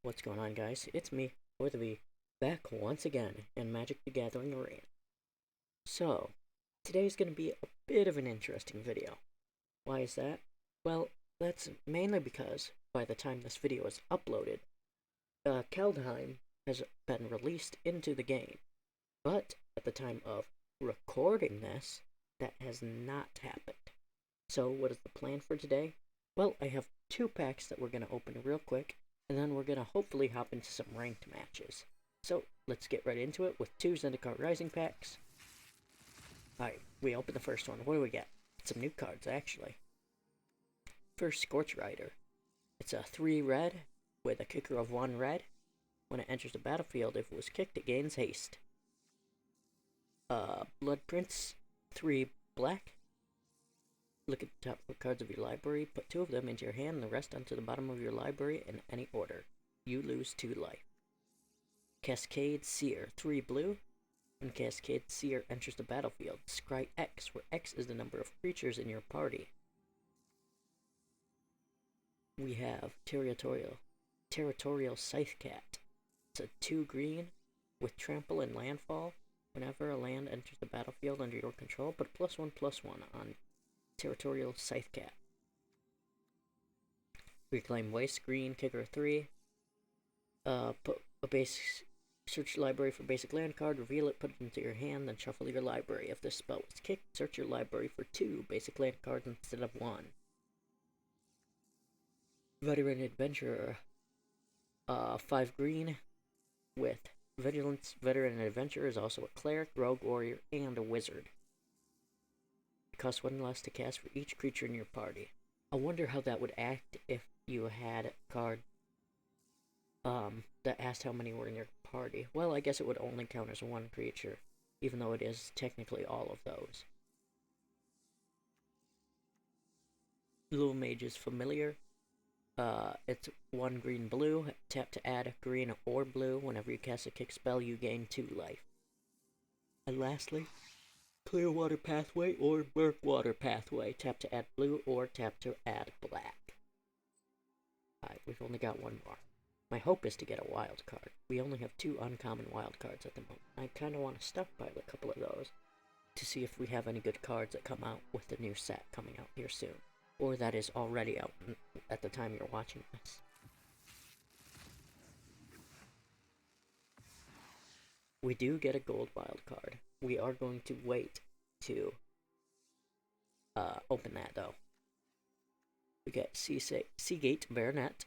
What's going on, guys? It's me, ForTheV, back once again in Magic the Gathering Arena. So, today's going to be a bit of an interesting video. Why is that? Well, that's mainly because by the time this video is uploaded, Kaldheim has been released into the game. But at the time of recording this, that has not happened. So, what is the plan for today? Well, I have two packs that we're going to open real quick, and then we're going to hopefully hop into some ranked matches. So, let's get right into it with two Zendikar Rising packs. Alright, we open the first one. What do we get? Some new cards, actually. First, Scorch Rider. It's a 3 red with a kicker of 1 red. When it enters the battlefield, if it was kicked, it gains haste. Blood Prince, 3 black. Look at the top 4 cards of your library, put 2 of them into your hand and the rest onto the bottom of your library in any order. You lose 2 life. Cascade Seer, 3 blue. When Cascade Seer enters the battlefield, scry X, where X is the number of creatures in your party. We have Territorial Scythe Cat. It's a 2 green with trample and landfall. Whenever a land enters the battlefield under your control, put +1/+1 on Territorial Scythe Cat. Reclaim Waste, green, kicker 3. Put a base, search your library for basic land card, reveal it, put it into your hand, then shuffle your library. If this spell was kicked, search your library for 2 basic land cards instead of 1. Veteran Adventurer, 5 green with Vigilance. Veteran Adventurer is also a cleric, rogue warrior, and a wizard. It costs 1 less to cast for each creature in your party. I wonder how that would act if you had a card that asked how many were in your party. Well, I guess it would only count as 1 creature, even though it is technically all of those. Little Mage's Familiar. It's 1 green blue. Tap to add green or blue. Whenever you cast a kick spell, you gain 2 life. And lastly, Clearwater Pathway or Murkwater Pathway. Tap to add blue or tap to add black. Alright, we've only got 1 more. My hope is to get a wild card. We only have 2 uncommon wild cards at the moment. I kind of want to stockpile a couple of those to see if we have any good cards that come out with the new set coming out here soon. Or that is already out at the time you're watching this. We do get a gold wild card. We are going to wait to open that, though. We get Seagate Baronet.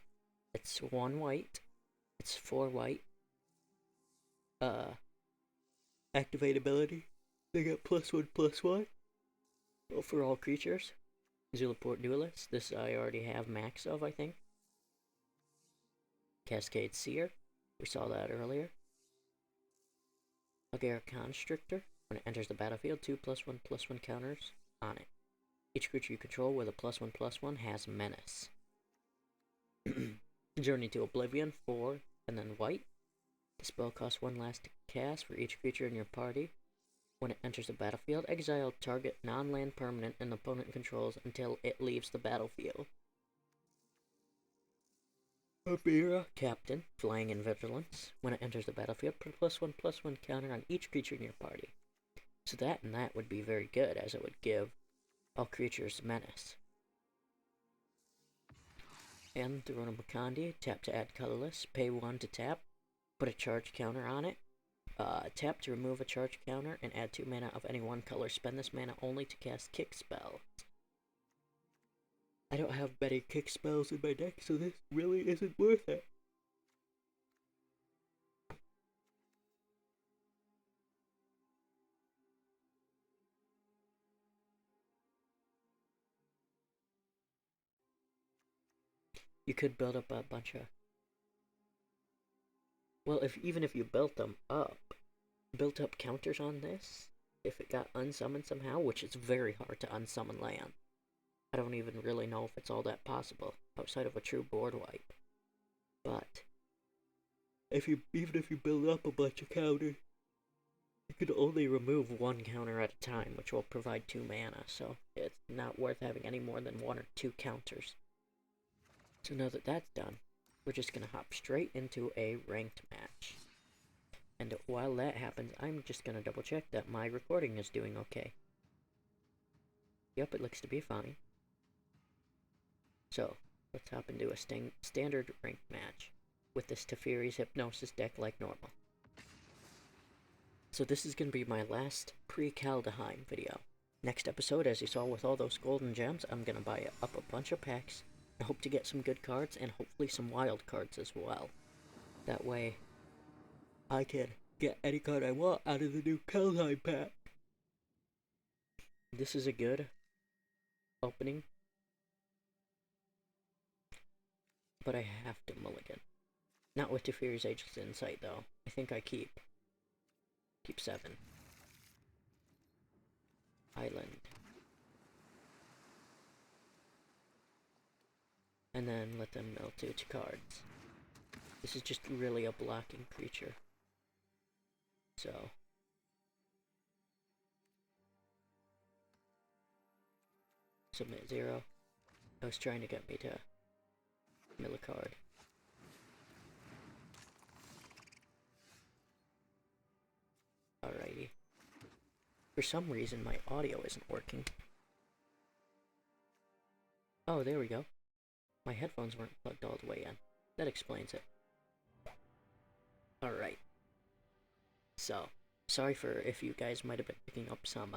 It's 1 white. It's 4 white. Activate ability. They get +1/+1 for all creatures. Zulaport Duelist. This I already have max of, I think. Cascade Seer. We saw that earlier. Agare Constrictor. When it enters the battlefield, 2 +1/+1 counters on it. Each creature you control with a +1/+1 has Menace. Journey to Oblivion, 4 and then white. The spell costs 1 less to cast for each creature in your party. When it enters the battlefield, exile target non-land permanent an opponent controls until it leaves the battlefield. Abira Captain, Flying and Vigilance. When it enters the battlefield, put a +1/+1 counter on each creature in your party. So that and that would be very good, as it would give all creatures Menace. And the Runa Makandi, tap to add colorless, pay 1 to tap, put a charge counter on it. Tap to remove a charge counter and add 2 mana of any 1 color. Spend this mana only to cast kick spells. I don't have many kick spells in my deck, so this really isn't worth it. You could build up a bunch of... Well, even if you built up counters on this, if it got unsummoned somehow, which is very hard to unsummon land. I don't even really know if it's all that possible, outside of a true board wipe. But, even if you build up a bunch of counters, you can only remove 1 counter at a time, which will provide 2 mana, so it's not worth having any more than 1 or 2 counters. So now that that's done, we're just gonna hop straight into a ranked match. And while that happens, I'm just gonna double check that my recording is doing okay. Yep, it looks to be fine. So, let's hop into a standard ranked match with this Teferi's Hypnosis deck like normal. So this is going to be my last pre-Kaldheim video. Next episode, as you saw with all those golden gems, I'm going to buy up a bunch of packs and hope to get some good cards and hopefully some wild cards as well. That way, I can get any card I want out of the new Kaldheim pack. This is a good opening, but I have to mulligan. Not with Teferi's Ageless Insight though. I think I keep 7. Island. And then let them mill 2 cards. This is just really a blocking creature. So. Submit 0. I was trying to get me to mill a card. Alrighty. For some reason, my audio isn't working. Oh, there we go. My headphones weren't plugged all the way in. That explains it. Alright. So, sorry for if you guys might have been picking up some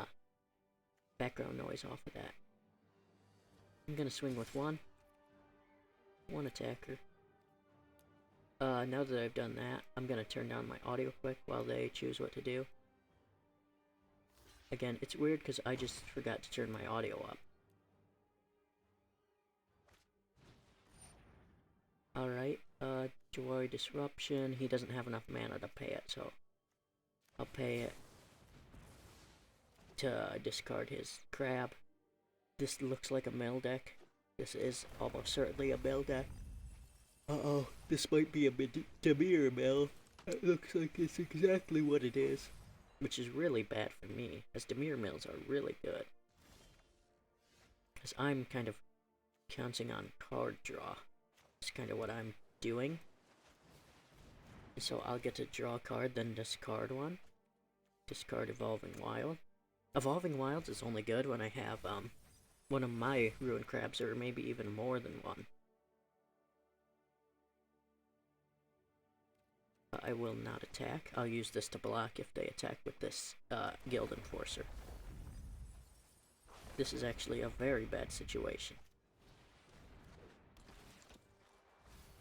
background noise off of that. I'm gonna swing with one attacker. Now that I've done that, I'm gonna turn down my audio quick while they choose what to do. Again, it's weird because I just forgot to turn my audio up. Alright, Joy Disruption. He doesn't have enough mana to pay it, so I'll pay it to discard his crab. This looks like a mill deck. This is almost certainly a mill deck. Uh-oh, this might be a Dimir mill. It looks like it's exactly what it is. Which is really bad for me, as Dimir mills are really good. Because I'm kind of counting on card draw. That's kind of what I'm doing. So I'll get to draw a card, then discard one. Discard Evolving Wild. Evolving Wilds is only good when I have one of my Ruined Crabs, or maybe even more than one. I will not attack. I'll use this to block if they attack with this Guild Enforcer. This is actually a very bad situation.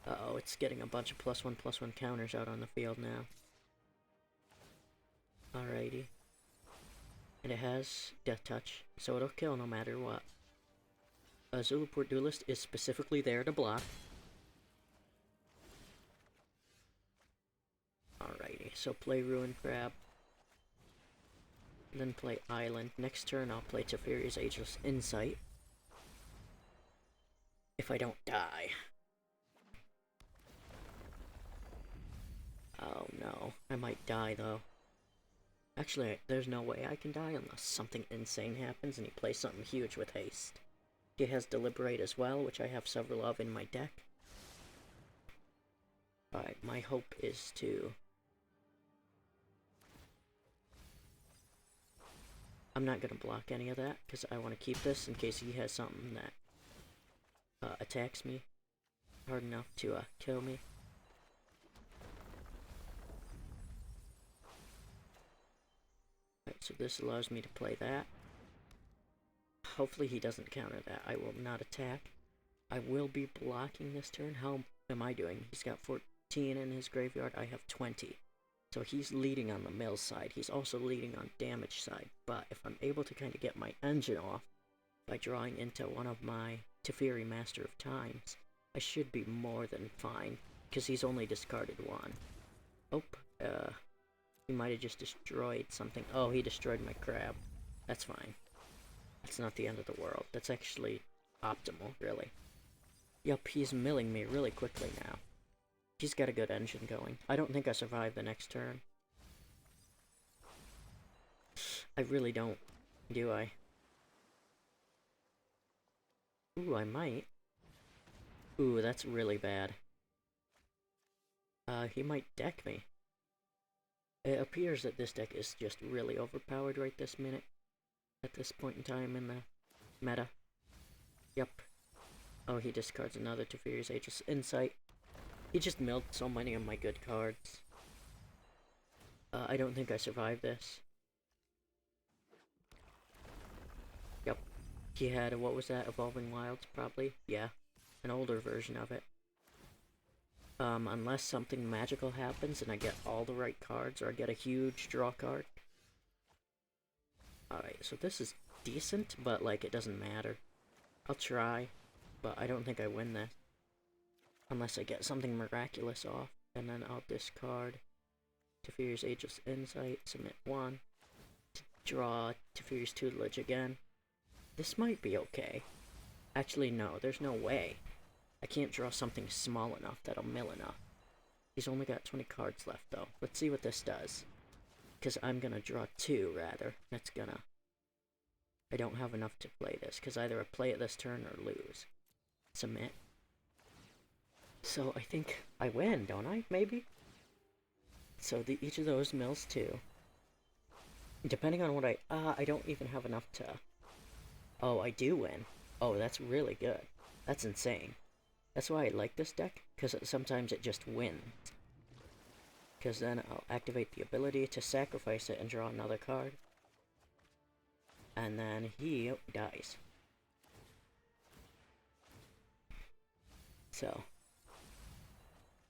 Uh-oh, it's getting a bunch of +1/+1 counters out on the field now. Alrighty. And it has Death Touch, so it'll kill no matter what. Zulaport Duelist is specifically there to block. Alrighty, so play Ruined Crab. Then play Island. Next turn I'll play Teferi's Ageless Insight. If I don't die. Oh no, I might die though. Actually, there's no way I can die unless something insane happens and he plays something huge with haste. He has Deliberate as well, which I have several of in my deck. Alright, my hope is to... I'm not going to block any of that, because I want to keep this in case he has something that attacks me hard enough to kill me. Alright, so this allows me to play that. Hopefully he doesn't counter that. I will not attack. I will be blocking this turn. How am I doing? He's got 14 in his graveyard. I have 20. So he's leading on the mill side. He's also leading on damage side. But if I'm able to kind of get my engine off by drawing into one of my Teferi Master of Times, I should be more than fine. Because he's only discarded one. Oh, he might have just destroyed something. Oh, he destroyed my crab. That's fine. That's not the end of the world. That's actually optimal, really. Yup, he's milling me really quickly now. He's got a good engine going. I don't think I survive the next turn. I really don't, do I? Ooh, I might. Ooh, that's really bad. he might deck me. It appears that this deck is just really overpowered right this minute. At this point in time in the meta. Yep. Oh, he discards another Teferi's Ageless Insight. He just milled so many of my good cards. I don't think I survived this. Yep. He had, what was that, Evolving Wilds, probably? Yeah. An older version of it. Unless something magical happens and I get all the right cards, or I get a huge draw card. Alright, so this is decent, but, like, it doesn't matter. I'll try, but I don't think I win this. Unless I get something miraculous off, and then I'll discard Teferi's Ageless Insight, submit 1, to draw Teferi's Tutelage again. This might be okay. Actually, no, there's no way. I can't draw something small enough that'll mill enough. He's only got 20 cards left, though. Let's see what this does. Because I'm gonna draw 2, rather. That's gonna... I don't have enough to play this, because either I play it this turn or lose. Submit. So I think I win, don't I? Maybe? So each of those mills 2. Depending on what I don't even have enough to... Oh, I do win. Oh, that's really good. That's insane. That's why I like this deck, because sometimes it just wins. Because then I'll activate the ability to sacrifice it and draw another card. And then he dies. So,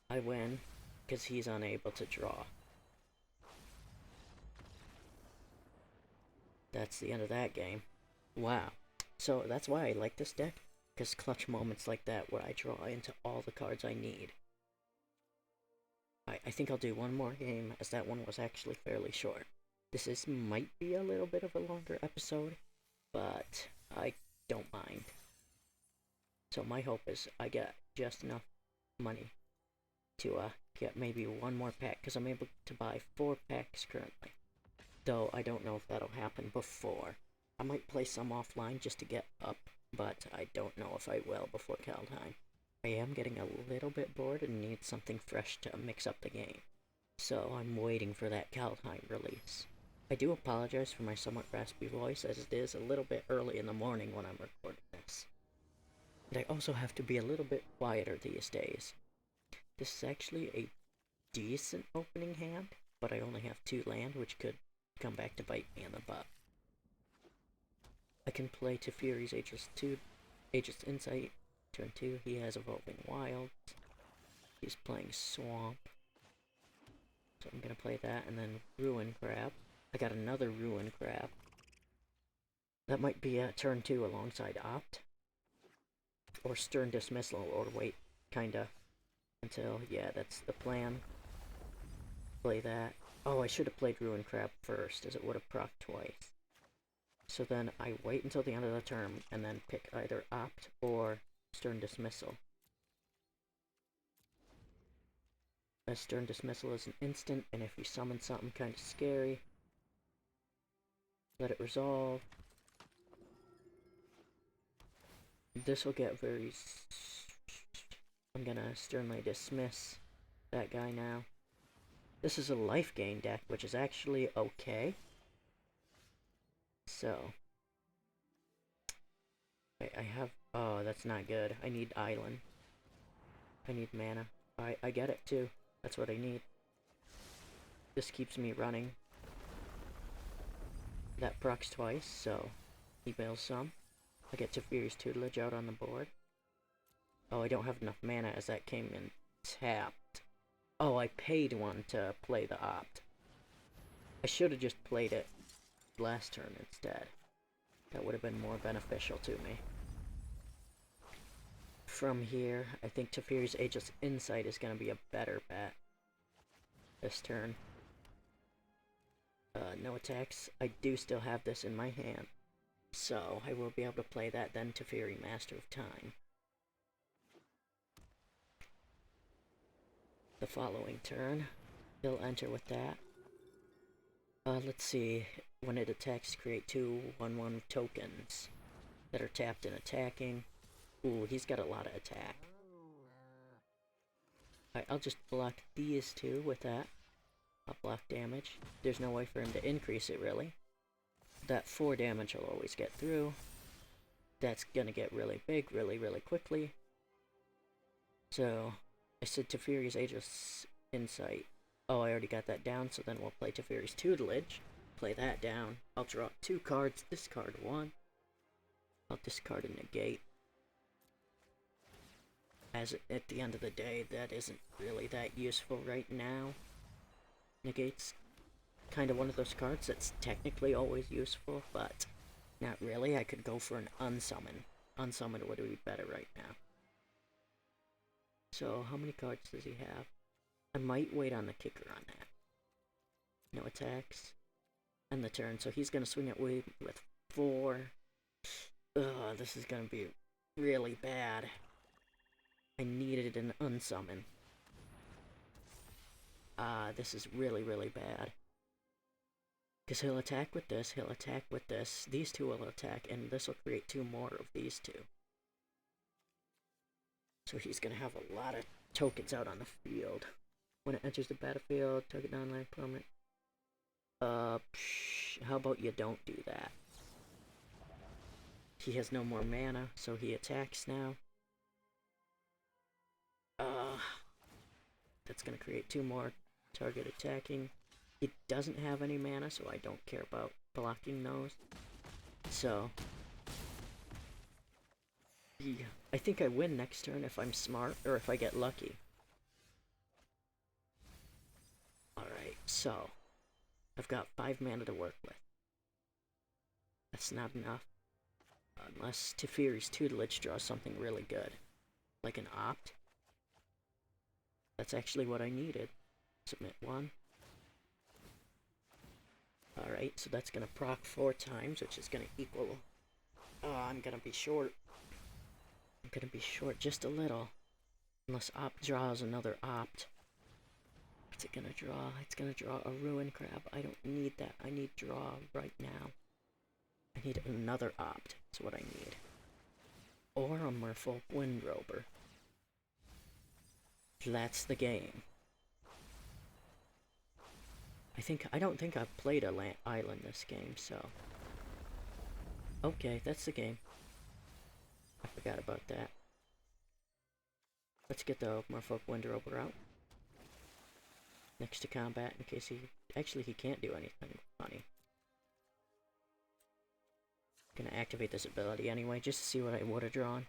I win, because he's unable to draw. That's the end of that game. Wow. So that's why I like this deck. Because clutch moments like that where I draw into all the cards I need. I think I'll do one more game, as that one was actually fairly short. This might be a little bit of a longer episode, but I don't mind. So my hope is I get just enough money to get maybe one more pack, because I'm able to buy 4 packs currently. Though I don't know if that'll happen before. I might play some offline just to get up, but I don't know if I will before Kaldheim. I am getting a little bit bored and need something fresh to mix up the game. So I'm waiting for that Kaldheim release. I do apologize for my somewhat raspy voice, as it is a little bit early in the morning when I'm recording this. And I also have to be a little bit quieter these days. This is actually a decent opening hand, but I only have 2 land, which could come back to bite me in the butt. I can play Teferi's Ageless Insight. Turn 2, he has Evolving Wilds. He's playing Swamp. So I'm gonna play that, and then Ruin Crab. I got another Ruin Crab. That might be a turn 2 alongside Opt. Or Stern Dismissal, or wait, kinda. Until, yeah, that's the plan. Play that. Oh, I should have played Ruin Crab first, as it would have procced twice. So then I wait until the end of the turn, and then pick either Opt or Stern Dismissal. A Stern Dismissal is an instant, and if you summon something kind of scary, let it resolve. This will get very... I'm gonna sternly dismiss that guy now. This is a life gain deck, which is actually okay. So... I have... Oh, that's not good. I need Island. I need mana. I get it, too. That's what I need. This keeps me running. That procs twice, so he bails some. I get Teferi's Tutelage out on the board. Oh, I don't have enough mana as that came in tapped. Oh, I paid 1 to play the Opt. I should have just played it last turn instead. That would have been more beneficial to me. From here, I think Teferi's Ageless Insight is going to be a better bet this turn. No attacks. I do still have this in my hand, so I will be able to play that, then Teferi, Master of Time. The following turn, he'll enter with that. Let's see. When it attacks, create 2 1/1 tokens that are tapped and attacking. Ooh, he's got a lot of attack. Alright, I'll just block these two with that. I'll block damage. There's no way for him to increase it, really. That 4 damage will always get through. That's gonna get really big really, really quickly. So, I said Teferi's Ageless Insight. Oh, I already got that down, so then we'll play Teferi's Tutelage. Play that down. I'll draw 2 cards, discard 1. I'll discard a negate. As at the end of the day, that isn't really that useful right now. Negate's kind of one of those cards that's technically always useful, but not really. I could go for an unsummon. Unsummon would be better right now. So, how many cards does he have? I might wait on the kicker on that. No attacks. And the turn, so he's gonna swing at me with 4. Ugh, this is gonna be really bad. I needed an unsummon. This is really, really bad. Because he'll attack with this, he'll attack with this, these two will attack, and this will create 2 more of these two. So he's gonna have a lot of tokens out on the field. When it enters the battlefield, target non-land permanent. How about you don't do that? He has no more mana, so he attacks now. That's gonna create 2 more target attacking. He doesn't have any mana, so I don't care about blocking those. So, yeah, I think I win next turn if I'm smart, or if I get lucky. Alright, so, I've got 5 mana to work with. That's not enough. Unless Teferi's Tutelage draws something really good. Like an Opt. That's actually what I needed. Submit 1. Alright, so that's gonna proc 4 times, which is gonna equal... Oh, I'm gonna be short. I'm gonna be short just a little. Unless Opt draws another Opt. What's it gonna draw? It's gonna draw a Ruin Crab. I don't need that. I need draw right now. I need another Opt. That's what I need. Or a Merfolk Windrober. That's the game. I don't think I've played a island this game, so... Okay, that's the game. I forgot about that. Let's get the Merfolk Windrober out. Next to combat, in case he... Actually, he can't do anything funny. Gonna activate this ability anyway, just to see what I would have drawn.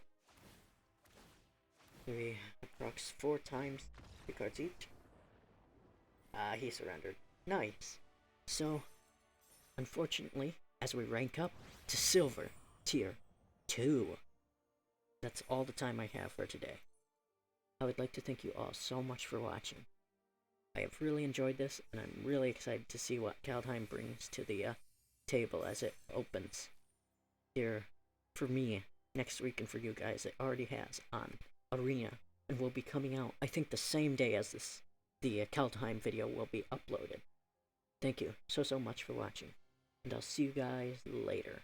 3 procs 4 times, 3 cards each. He surrendered. Nice. So, unfortunately, as we rank up to Silver Tier 2, that's all the time I have for today. I would like to thank you all so much for watching. I have really enjoyed this, and I'm really excited to see what Kaldheim brings to the table as it opens here for me next week, and for you guys it already has on Arena, and will be coming out, I think, the same day as the Kaldheim video will be uploaded. Thank you so much for watching, and I'll see you guys later.